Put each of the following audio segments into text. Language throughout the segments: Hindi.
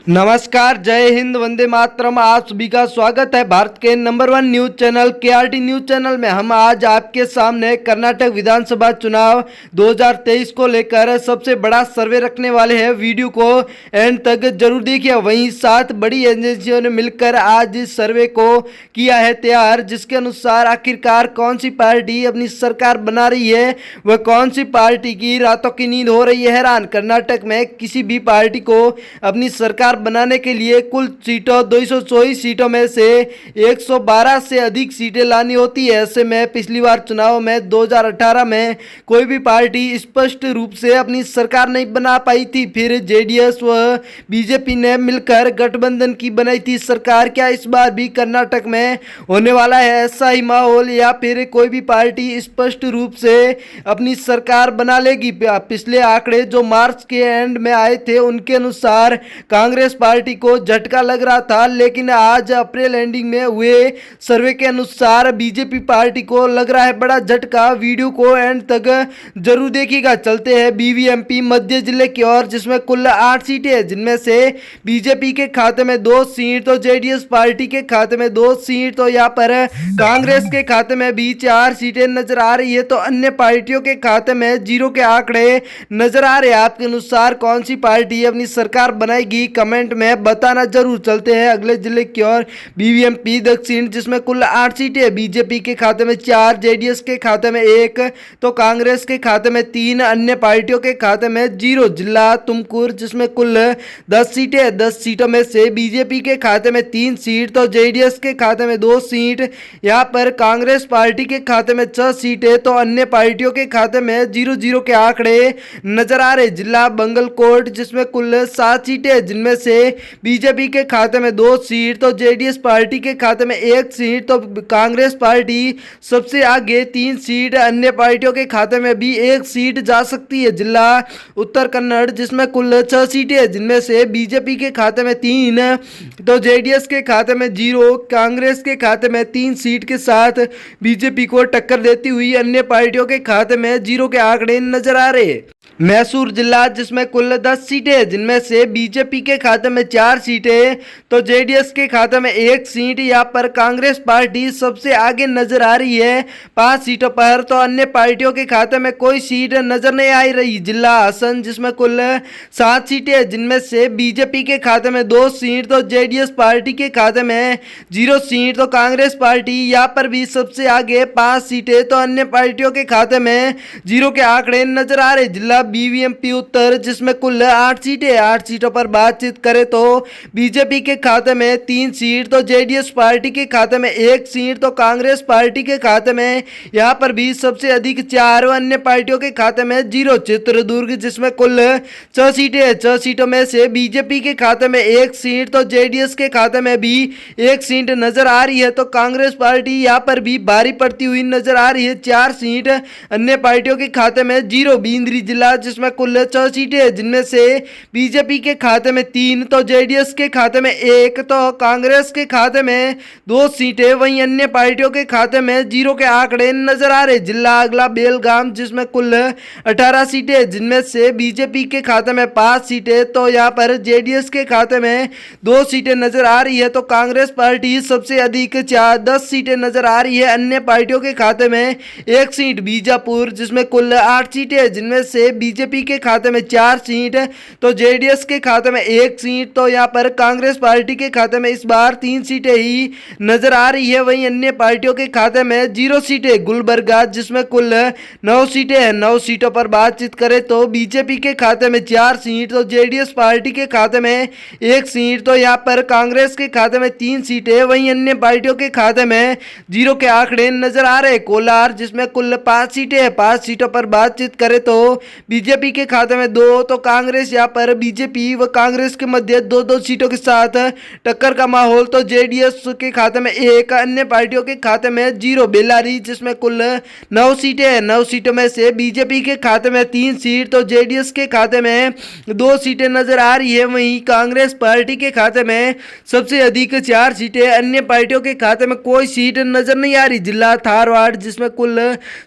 नमस्कार, जय हिंद, वंदे मातरम। आप सभी का स्वागत है भारत के number 1 news channel KRT news channel में। हम आज आपके सामने कर्नाटक विधानसभा चुनाव 2023 को लेकर सबसे बड़ा सर्वे रखने वाले हैं। वीडियो को एंड तक जरूर देखिए। वहीं 7 बड़ी एजेंसियों ने मिलकर आज इस सर्वे को किया है तैयार, जिसके अनुसार आखिरकार कौन सी पार्टी अपनी सरकार बना रही है, वह कौन सी पार्टी की रातों की नींद हो रही है हैरान। कर्नाटक में किसी भी पार्टी को अपनी सरकार बनाने के लिए कुल सीटों 224 सीटों में से 112 से अधिक सीटें लानी होती है। ऐसे में पिछली बार चुनाव में 2018 में कोई भी पार्टी स्पष्ट रूप से अपनी सरकार नहीं बना पाई थी। फिर जेडीएस व बीजेपी ने मिलकर गठबंधन की बनाई थी सरकार। क्या इस बार भी कर्नाटक में होने वाला है ऐसा ही माहौल, या फिर कोई भी पार्टी स्पष्ट रूप से अपनी सरकार बना लेगी? पिछले आंकड़े जो मार्च के एंड में आए थे उनके अनुसार कांग्रेस पार्टी को झटका लग रहा था, लेकिन आज अप्रैल एंडिंग में हुए सर्वे के अनुसार बीजेपी पार्टी को लग रहा है बड़ा झटका। वीडियो को एंड तक जरूर देखिएगा। चलते हैं बीबीएमपी मध्य जिले की ओर, जिसमें कुल 8 सीटें हैं, जिनमें से बीजेपी के खाते में 2 सीट तो जेडीएस पार्टी के खाते में 2 सीट तो यहाँ पर कांग्रेस के खाते में भी 4 सीटें नजर आ रही है, तो अन्य पार्टियों के खाते में 0 के आंकड़े नजर आ रहे हैं। आपके अनुसार कौन सी पार्टी अपनी सरकार बनाएगी, कमेंट में बताना जरूर। चलते हैं अगले जिले की ओर, बीबीएमपी दक्षिण, जिसमें कुल 8 सीटें, बीजेपी के खाते में 4, जेडीएस के खाते में 1 तो कांग्रेस के खाते में 3, अन्य पार्टियों के खाते में 0। जिला तुमकुर, जिसमें कुल 10 सीटें, 10 सीटों में से बीजेपी के खाते में 3 सीट तो जेडीएस के खाते में 2 सीट, यहाँ पर कांग्रेस पार्टी के खाते में 6 सीटें तो अन्य पार्टियों के खाते में 0-0 के आंकड़े नजर आ रहे। जिला बंगलकोट, जिसमें कुल 7 सीटें, जिनमें से बीजेपी के खाते में 2 सीट तो जेडीएस पार्टी के खाते में 1 सीट तो कांग्रेस पार्टी सबसे आगे 3 सीट, अन्य पार्टियों के खाते में भी 1 सीट जा सकती है। जिला उत्तर कन्नड़, जिसमें कुल 6 सीटें, जिनमें से बीजेपी के खाते में 3 तो जेडीएस के खाते में 0, कांग्रेस के खाते में 3 सीट के साथ बीजेपी को टक्कर देती हुई अन्य पार्टियों के खाते में 0 के आंकड़े नजर आ रहे। मैसूर जिला, जिसमें कुल 10 सीटें, जिनमें से बीजेपी के खाते में 4 सीटें तो जेडीएस के खाते में 1 सीट, यहाँ पर कांग्रेस पार्टी सबसे आगे नजर आ रही है 5 सीटों पर, तो अन्य पार्टियों के खाते में कोई सीट नजर नहीं आ रही। जिला हासन, जिसमें कुल 7 सीटें, जिनमें से बीजेपी के खाते में 2 सीट तो जेडीएस पार्टी के खाते में 0 सीट तो कांग्रेस पार्टी यहाँ पर भी सबसे आगे 5 सीटें तो अन्य पार्टियों के खाते में 0 के आंकड़े नजर आ रहे। जिला बीबीएमपी उत्तर, जिसमें कुल 8 सीटें, 8 सीटों पर बातचीत करें तो बीजेपी के खाते में 3 सीट तो जेडीएस पार्टी के खाते में 1 सीट तो कांग्रेस पार्टी के खाते में यहां पर भी सबसे अधिक 4 अन्य पार्टियों के खाते में 0। चित्रदुर्ग, जिसमें कुल 6 सीटें, 6 सीटों में से बीजेपी के खाते में 1 सीट तो जेडीएस के खाते में भी 1 सीट नजर आ रही है, तो कांग्रेस पार्टी यहां पर भी भारी पड़ती हुई नजर आ रही है, 4 सीट, अन्य पार्टियों के खाते में 0। बींद्री जिला, जिसमें कुल 6 सीटें, जिनमें से बीजेपी के खाते में 3 तो जेडीएस के खाते में 1 तो कांग्रेस के खाते में 2 सीटें, वहीं अन्य पार्टियों के खाते में 0 के आंकड़े नजर आ रहे। जिला अगला बेलगाम, जिसमें कुल 18 सीटें, जिनमें से बीजेपी के खाते में 5 सीटें तो यहाँ पर जेडीएस के खाते में 2 सीटें नजर आ रही है, तो कांग्रेस पार्टी सबसे अधिक 10 सीटें नजर आ रही है, अन्य पार्टियों के खाते में 1 सीट। बीजापुर, जिसमें कुल 8 सीटें, जिनमें से बीजेपी के खाते में 4 सीट तो जेडीएस के खाते में 1 सीट तो यहाँ पर कांग्रेस पार्टी के खाते में इस बार 3 सीटें ही नजर आ रही है, वहीं अन्य पार्टियों के खाते में 0 सीटें। गुलबर्गा, जिसमें कुल 9 सीटें हैं, 9 सीटों पर बातचीत करें तो बीजेपी के खाते में 4 सीट तो जेडीएस पार्टी के खाते में 1 सीट तो यहाँ पर कांग्रेस के खाते में 3 सीटें, वहीं अन्य पार्टियों के खाते में 0 के आंकड़े नजर आ रहे। कोलार, जिसमें कुल 5 सीटें हैं, 5 सीटों पर बातचीत करें तो बीजेपी के खाते में 2 तो कांग्रेस, यहाँ पर बीजेपी व कांग्रेस के मध्य 2-2 सीटों के साथ टक्कर का माहौल, तो जेडीएस के खाते में 1, अन्य पार्टियों के खाते में 0। बेल्लारी, जिसमें कुल 9 सीटें हैं, 9 सीटों में से बीजेपी के खाते में 3 सीट तो जेडीएस के खाते में 2 सीटें नजर आ रही है, वहीं कांग्रेस पार्टी के खाते में सबसे अधिक 4 सीटें, अन्य पार्टियों के खाते में कोई सीट नजर नहीं आ रही। जिला धारवाड़, जिसमें कुल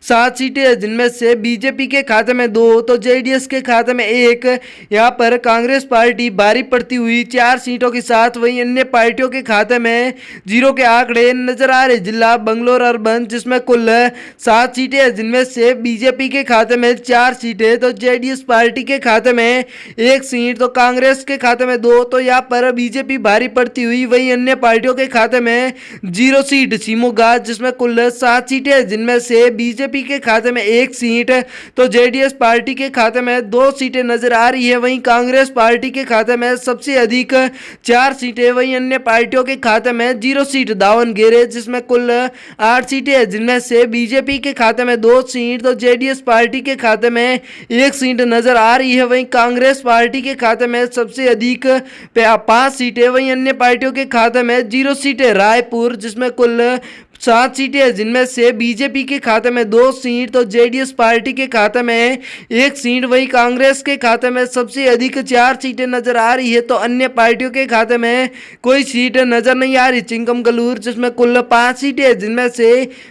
7 सीटें, जिनमें से बीजेपी के खाते में 2 तो जेडीएस के खाते में 1। यहाँ पर कांग्रेस पार्टी भारी पड़ती हुई 4 सीटों के साथ, वहीं अन्य पार्टियों के खाते में 0 के आंकड़े नजर आ रहे। जिला बंगलोर अर्बन जिसमें कुल 7 सीटें हैं, जिनमें से बीजेपी के खाते में 4 सीटें, तो जेडीएस पार्टी के खाते में 1 सीट, तो कांग्रेस के खाते में 2। तो यहाँ पर बीजेपी भारी पड़ती हुई, वहीं अन्य पार्टियों के खाते में 0 सीट। शिमोगा जिसमें कुल 7 सीटें हैं, जिनमें से बीजेपी के खाते में 1 सीट, तो जेडीएस पार्टी के खाते में 2 सीटें नजर आ रही है। वहीं कांग्रेस पार्टी के खाते में सबसे अधिक 4 सीटें, वहीं अन्य पार्टियों के खाते में 0 सीट। दावनगेरे जिसमें कुल 8 सीटें हैं, जिनमें से बीजेपी के खाते में 2 सीट, तो जेडीएस पार्टी के खाते में 1 सीट नजर आ रही है। वहीं कांग्रेस पार्टी के खाते में सबसे अधिक 5 सीटें, वहीं अन्य पार्टियों के खाते में 0 सीटें। रायपुर जिसमें कुल 7 सीटें हैं, जिनमें से बीजेपी के खाते में 2 सीट, तो जेडीएस पार्टी के खाते में 1 सीट। वहीं कांग्रेस के खाते में सबसे अधिक 4 सीटें नजर आ रही है, तो अन्य पार्टियों के खाते में कोई सीट नजर नहीं आ रही। चिंकमगलूर जिसमें कुल 5 सीटें हैं, जिनमें से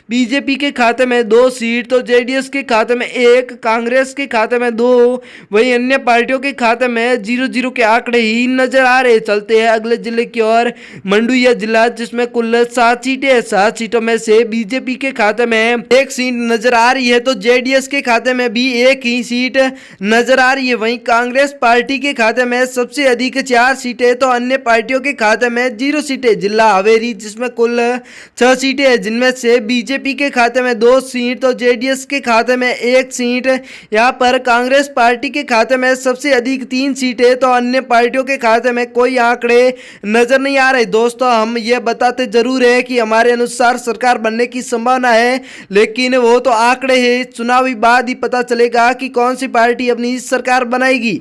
बीजेपी के खाते में 2 सीट, तो जेडीएस के खाते में 1, कांग्रेस के खाते में 2, वहीं अन्य पार्टियों के खाते में 0-0 के आंकड़े ही नजर आ रहे। चलते हैं अगले जिले की ओर, मंडुया जिला जिसमें कुल 7 सीटें हैं। 7 सीटों में से बीजेपी के खाते में 1 सीट नजर आ रही है, तो जेडीएस के खाते में भी 1 ही सीट नजर आ रही है। वहीं कांग्रेस पार्टी के खाते में सबसे अधिक 4 सीटें, तो अन्य पार्टियों के खाते में 0 सीटें। जिला हावेरी जिसमें कुल 6 सीटें हैं, जिनमें से बीजेपी के खाते में 2 सीट, तो जेडीएस के खाते में 1 सीट। यहाँ पर कांग्रेस पार्टी के खाते में सबसे अधिक 3 सीटें, तो अन्य पार्टियों के खाते में कोई आंकड़े नजर नहीं आ रहे। दोस्तों, हम ये बताते जरूर है कि हमारे अनुसार सरकार बनने की संभावना है, लेकिन वो तो आंकड़े हैं, चुनावी बाद ही पता चलेगा कि कौन सी पार्टी अपनी सरकार बनाएगी।